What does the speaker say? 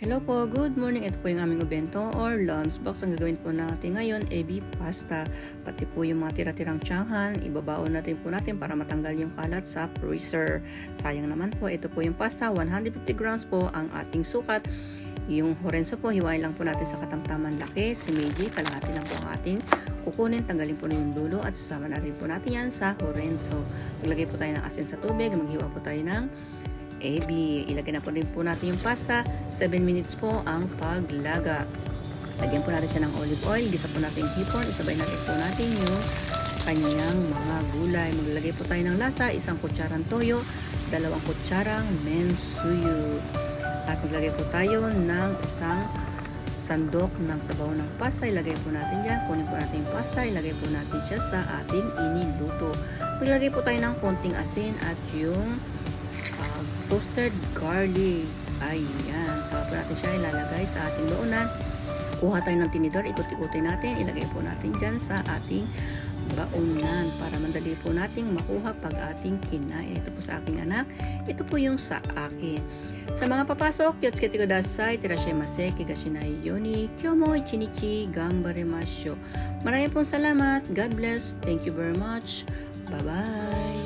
Hello po, good morning. Ito po yung aming ubento or lunch box. Ang gagawin po natin ngayon ay beef pasta. Pati po yung mga tira-tirang tiyahan, ibabaon natin po natin para matanggal yung kalat sa freezer. Sayang naman po, ito po yung pasta, 150 grams po ang ating sukat. Yung horenso po, hiwain lang po natin sa katamtaman laki. Si Meiji, kalahati lang po ang ating kukunin. Tanggalin po na yung dulo at sasama na rin po natin yan sa horenso. Maglagay po tayo ng asin sa tubig. Maghiwa po tayo ng ebi. Ilagay na po rin po natin yung pasta. 7 minutes po ang paglaga. Lagyan po natin siya ng olive oil. Gisa po natin yung hipon. Isabay natin po natin yung kanyang mga gulay. Maglagay po tayo ng lasa. 1 kutsarang toyo. 2 kutsarang mensuyu. At maglagay po tayo ng 1 sandok ng sabaw ng pasta. Ilagay po natin dyan. Kunin po natin yung pasta. Ilagay po natin siya sa ating iniluto. Maglagay po tayo ng konting asin at yung toasted garlic. Ayan. Saka po natin siya ilalagay sa ating baunan. Kuha tayo ng tinidor. Ikot-ikutin natin. Ilagay po natin dyan sa ating baunan para mandali po nating makuha pag ating kinain. Ito po sa aking anak. Ito po yung sa akin. Sa mga papasok, yotsuke kudasai, terashimasu, kigashinai yoni, kyomo ichinichi, gambarimasyo. Maraming pong salamat. God bless. Thank you very much. Bye-bye.